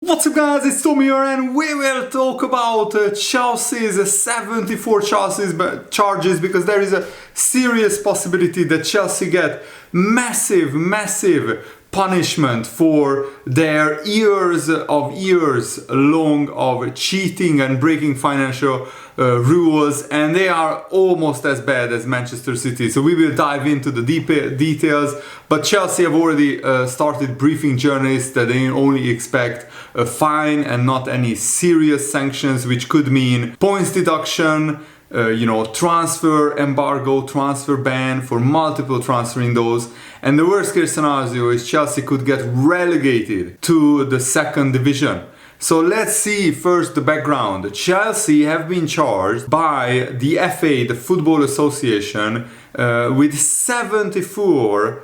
What's up guys, it's Tommy here and we will talk about Chelsea's 74 charges because there is a serious possibility that Chelsea get massive punishment for their years long of cheating and breaking financial rules, and they are almost as bad as Manchester City. So we will dive into the details, but Chelsea have already started briefing journalists that they only expect a fine and not any serious sanctions, which could mean points deduction, transfer embargo, transfer ban for multiple transfer windows. And the worst case scenario is Chelsea could get relegated to the second division. So let's see first the background. Chelsea have been charged by the FA, the Football Association, with 74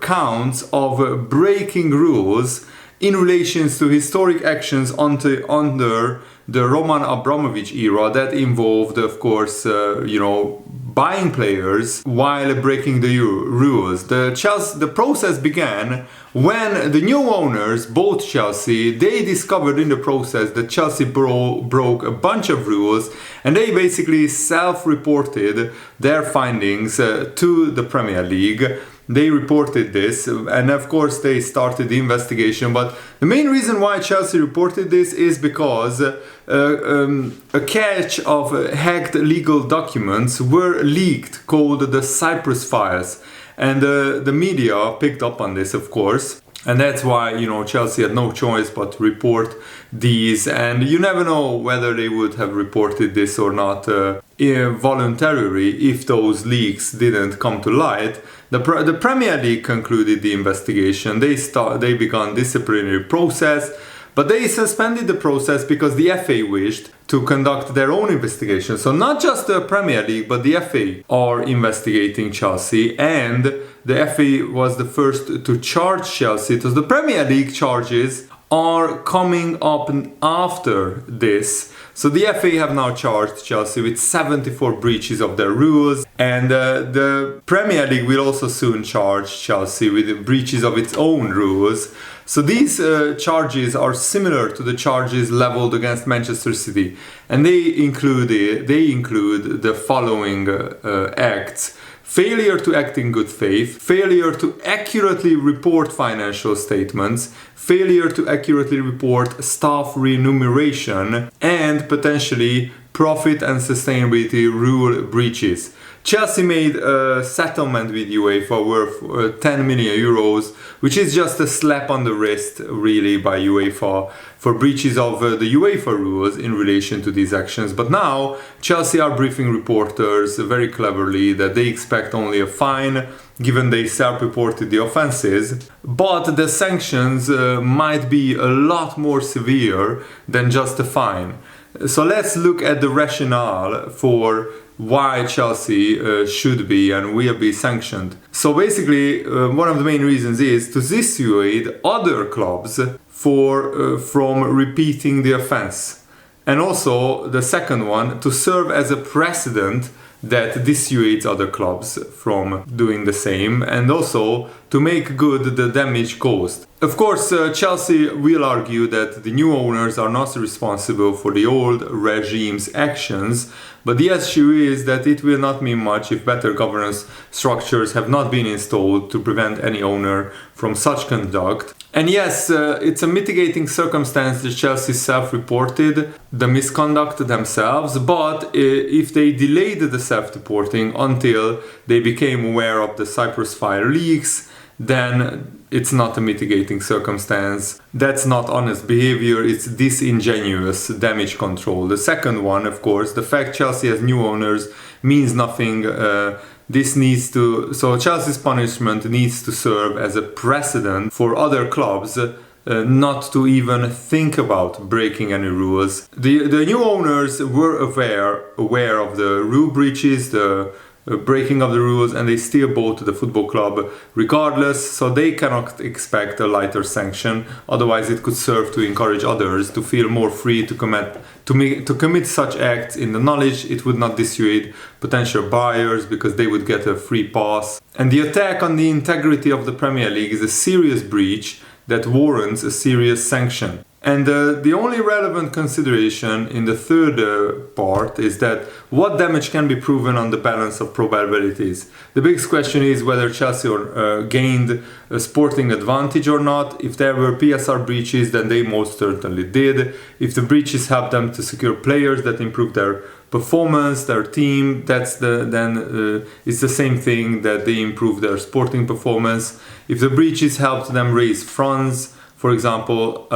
counts of breaking rules in relation to historic actions under the Roman Abramovich era that involved, of course, buying players while breaking the rules. The process began when the new owners bought Chelsea. They discovered in the process that Chelsea broke a bunch of rules, and they basically self-reported their findings to the Premier League. They reported this, and of course they started the investigation. But the main reason why Chelsea reported this is because a cache of hacked legal documents were leaked called the Cyprus files, and the media picked up on this, of course. And that's why, Chelsea had no choice but to report these. And you never know whether they would have reported this or not voluntarily if those leaks didn't come to light. The Premier League concluded the investigation. They began disciplinary process, but they suspended the process because the FA wished to conduct their own investigation. So not just the Premier League, but the FA are investigating Chelsea, and the FA was the first to charge Chelsea. So the Premier League charges are coming up after this. So the FA have now charged Chelsea with 74 breaches of their rules, and the Premier League will also soon charge Chelsea with breaches of its own rules. So these charges are similar to the charges leveled against Manchester City, and they include the following acts: failure to act in good faith, failure to accurately report financial statements, failure to accurately report staff remuneration, and potentially profit and sustainability rule breaches. Chelsea made a settlement with UEFA worth 10 million euros, which is just a slap on the wrist, really, by UEFA for breaches of the UEFA rules in relation to these actions. But now Chelsea are briefing reporters very cleverly that they expect only a fine, given they self-reported the offenses, but the sanctions might be a lot more severe than just a fine. So let's look at the rationale for why Chelsea should be and will be sanctioned. So basically, one of the main reasons is to dissuade other clubs from repeating the offense. And also, the second one, to serve as a precedent that dissuades other clubs from doing the same, and also to make good the damage caused. Of course, Chelsea will argue that the new owners are not responsible for the old regime's actions, but the issue is that it will not mean much if better governance structures have not been installed to prevent any owner from such conduct. And yes, it's a mitigating circumstance that Chelsea self-reported the misconduct themselves, but if they delayed the self-reporting until they became aware of the Cyprus file leaks, then it's not a mitigating circumstance. That's not honest behavior, it's disingenuous damage control. The second one, of course, the fact Chelsea has new owners means nothing. So Chelsea's punishment needs to serve as a precedent for other clubs not to even think about breaking any rules. The new owners were aware of the rule breaches, the breaking of the rules, and they still bought the football club regardless, so they cannot expect a lighter sanction. Otherwise it could serve to encourage others to feel more free to commit such acts in the knowledge it would not dissuade potential buyers because they would get a free pass. And the attack on the integrity of the Premier League is a serious breach that warrants a serious sanction. And the only relevant consideration in the third part is that what damage can be proven on the balance of probabilities. The biggest question is whether Chelsea gained a sporting advantage or not. If there were PSR breaches, then they most certainly did. If the breaches helped them to secure players that improved their performance, their team, it's the same thing that they improved their sporting performance. If the breaches helped them raise funds, for example,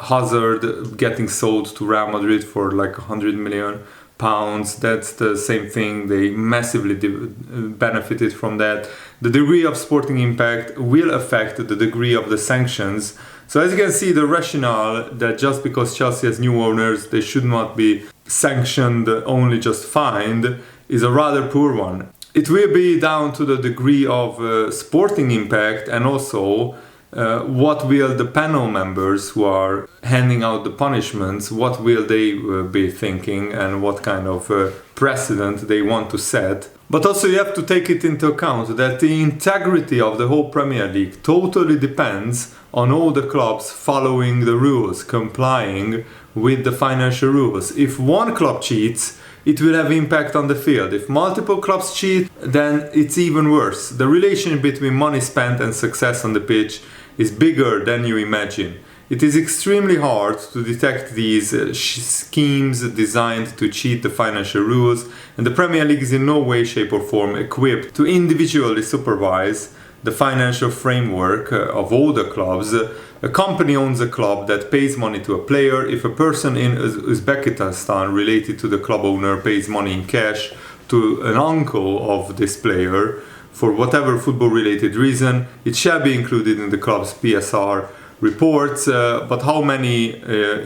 Hazard getting sold to Real Madrid for like £100 million, that's the same thing. They massively benefited from that. The degree of sporting impact will affect the degree of the sanctions. So as you can see, the rationale that just because Chelsea has new owners, they should not be sanctioned, only just fined, is a rather poor one. It will be down to the degree of sporting impact, and also what will the panel members who are handing out the punishments, what will they be thinking, and what kind of precedent they want to set. But also you have to take it into account that the integrity of the whole Premier League totally depends on all the clubs following the rules, complying with the financial rules. If one club cheats, it will have impact on the field. If multiple clubs cheat, then it's even worse. The relation between money spent and success on the pitch is bigger than you imagine. It is extremely hard to detect these schemes designed to cheat the financial rules, and the Premier League is in no way, shape or form equipped to individually supervise the financial framework of all the clubs. A company owns a club that pays money to a player. If a person in Uzbekistan related to the club owner pays money in cash to an uncle of this player for whatever football related reason, it shall be included in the club's PSR reports. But how many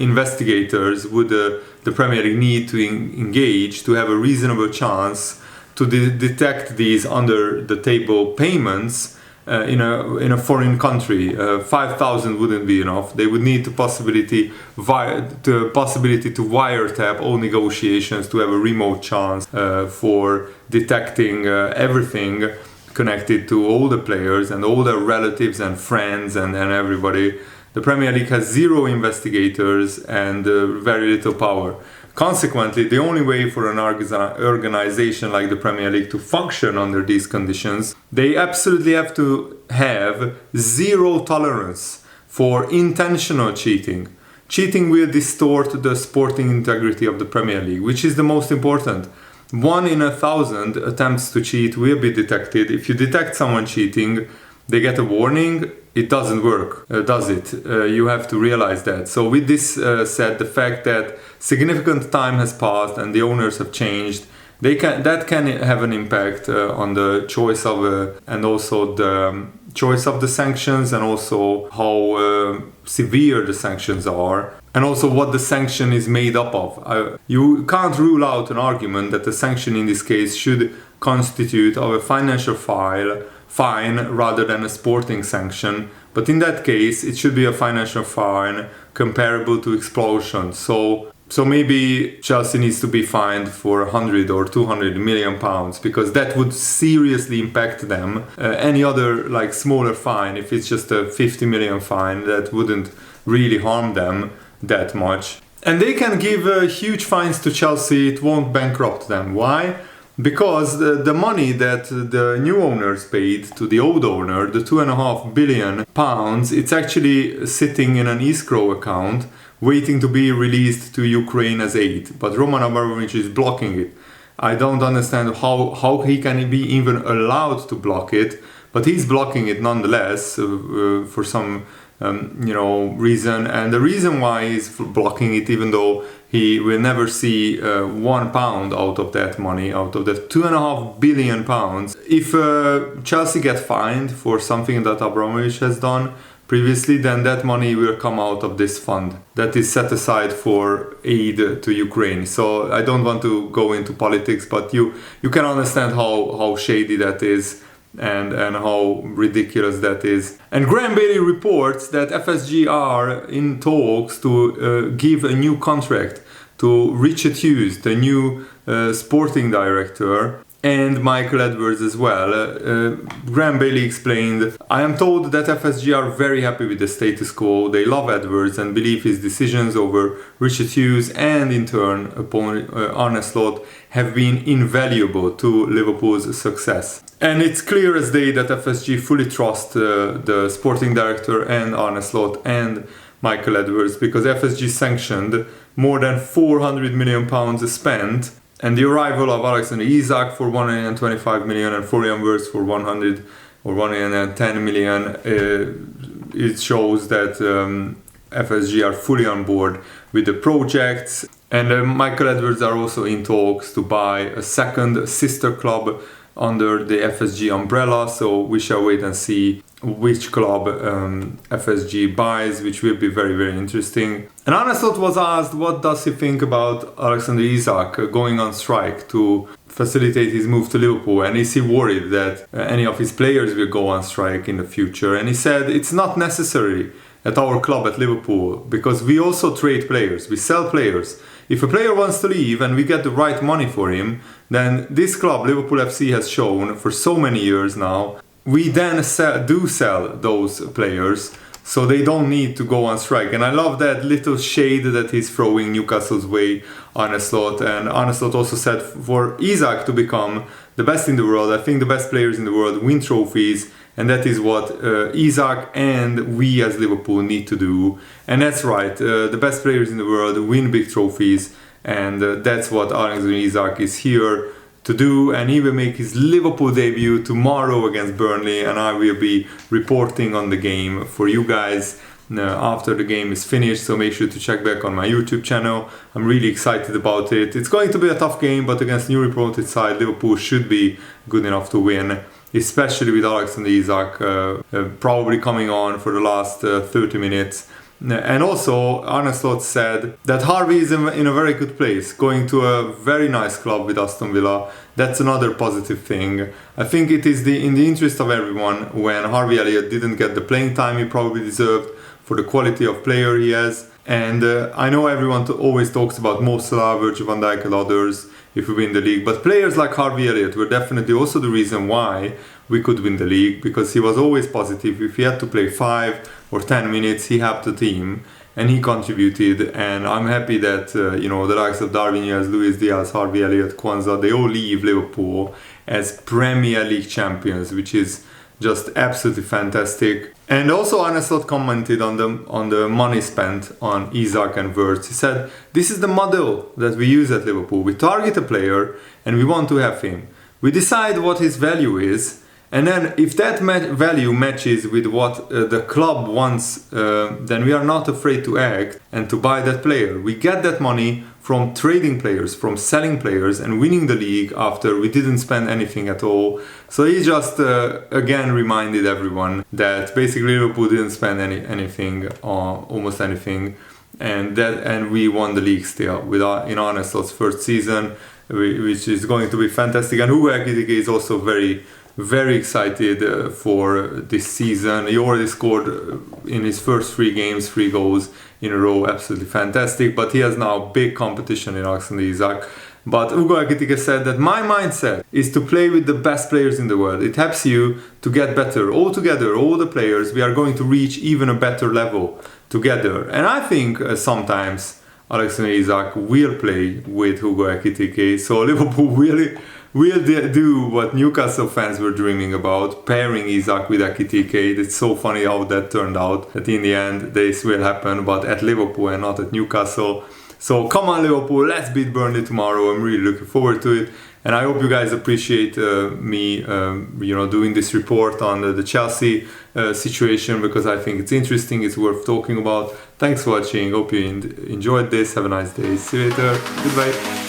investigators would the Premier League need to engage to have a reasonable chance to detect these under the table payments in a foreign country? 5,000 wouldn't be enough. They would need the possibility to wiretap all negotiations to have a remote chance for detecting everything connected to all the players and all their relatives and friends and everybody. The Premier League has zero investigators and very little power. Consequently, the only way for an organization like the Premier League to function under these conditions, they absolutely have to have zero tolerance for intentional cheating. Cheating will distort the sporting integrity of the Premier League, which is the most important. 1 in 1,000 attempts to cheat will be detected. If you detect someone cheating, they get a warning. It doesn't work, does it? You have to realize that. So with this said, the fact that significant time has passed and the owners have changed, that can have an impact on the choice of and also the choice of the sanctions, and also how severe the sanctions are, and also what the sanction is made up of. You can't rule out an argument that the sanction in this case should constitute of a financial fine rather than a sporting sanction, but in that case it should be a financial fine comparable to expulsion. So maybe Chelsea needs to be fined for 100 or 200 million pounds, because that would seriously impact them. Any other like smaller fine, if it's just a 50 million fine, that wouldn't really harm them that much. And they can give huge fines to Chelsea, it won't bankrupt them. Why? Because the money that the new owners paid to the old owner, the £2.5 billion, it's actually sitting in an escrow account waiting to be released to Ukraine as aid. But Roman Abramovich is blocking it. I don't understand how he can be even allowed to block it, but he's blocking it nonetheless for some reason. And the reason why he's blocking it, even though he will never see £1 out of that money, out of the £2.5 billion. If Chelsea get fined for something that Abramovich has done previously, then that money will come out of this fund that is set aside for aid to Ukraine. So I don't want to go into politics, but you can understand how shady that is and how ridiculous that is. And Graham Bailey reports that FSG are in talks to give a new contract to Richard Hughes, the new sporting director, and Michael Edwards as well. Graham Bailey explained, "I am told that FSG are very happy with the status quo. They love Edwards and believe his decisions over Richard Hughes and in turn upon Arne Slot have been invaluable to Liverpool's success." And it's clear as day that FSG fully trust the sporting director and Arne Slot and Michael Edwards, because FSG sanctioned more than £400 million spent, and the arrival of Alexander Isak for 125 million and Florian Wirtz for 100 or 110 million, it shows that FSG are fully on board with the projects. And Michael Edwards are also in talks to buy a second sister club under the FSG umbrella, so we shall wait and see which club FSG buys, which will be very, very interesting. And Arne Slot was asked what does he think about Alexander Isak going on strike to facilitate his move to Liverpool, and is he worried that any of his players will go on strike in the future. And he said it's not necessary at our club at Liverpool, because we also trade players, we sell players. If a player wants to leave and we get the right money for him, then this club, Liverpool FC, has shown for so many years now, we then sell those players, so they don't need to go on strike. And I love that little shade that he's throwing Newcastle's way, Arne Slot. And Arne Slot also said for Isak to become the best in the world, I think the best players in the world win trophies, and that is what Isak and we as Liverpool need to do. And that's right, the best players in the world win big trophies, and that's what Alexander Isak is here to do. And he will make his Liverpool debut tomorrow against Burnley, and I will be reporting on the game for you guys after the game is finished, so make sure to check back on my YouTube channel. I'm really excited about it. It's going to be a tough game, but against newly promoted side, Liverpool should be good enough to win, especially with Alexander Isak probably coming on for the last 30 minutes. And also, Arne Slot said that Harvey is in a very good place, going to a very nice club with Aston Villa. That's another positive thing. I think it is in the interest of everyone when Harvey Elliott didn't get the playing time he probably deserved for the quality of player he has. And I know everyone always talks about Mo Salah, Virgil van Dijk and others if we win the league, but players like Harvey Elliott were definitely also the reason why we could win the league, because he was always positive. If he had to play 5 or 10 minutes, he helped the team and he contributed. And I'm happy that the likes of Darwin Núñez, Luis Diaz, Harvey Elliott, Kwanzaa, they all leave Liverpool as Premier League champions, which is just absolutely fantastic. And also Arne Slot commented on the money spent on Isak and Wirtz. He said, "This is the model that we use at Liverpool. We target a player and we want to have him. We decide what his value is, and then if that value matches with what the club wants, then we are not afraid to act and to buy that player. We get that money from trading players, from selling players and winning the league after we didn't spend anything at all." So he just again reminded everyone that basically Liverpool didn't spend anything, almost anything, and we won the league still in Arne Slot's first season, which is going to be fantastic. And Hugo Ekitike is also very, very excited for this season. He already scored in his first 3 games 3 goals in a row, absolutely fantastic. But he has now big competition in Alexander Isak. But Hugo Ekitike said that my mindset is to play with the best players in the world. It helps you to get better. All together, all the players, we are going to reach even a better level together. And I think sometimes Alexander Isak will play with Hugo Ekitike. So Liverpool will do what Newcastle fans were dreaming about, pairing Isak with Ekitike. It's so funny how that turned out, that in the end this will happen, but at Liverpool and not at Newcastle. So come on Liverpool, let's beat Burnley tomorrow. I'm really looking forward to it. And I hope you guys appreciate me doing this report on the Chelsea situation, because I think it's interesting, it's worth talking about. Thanks for watching, hope you enjoyed this. Have a nice day, see you later, goodbye.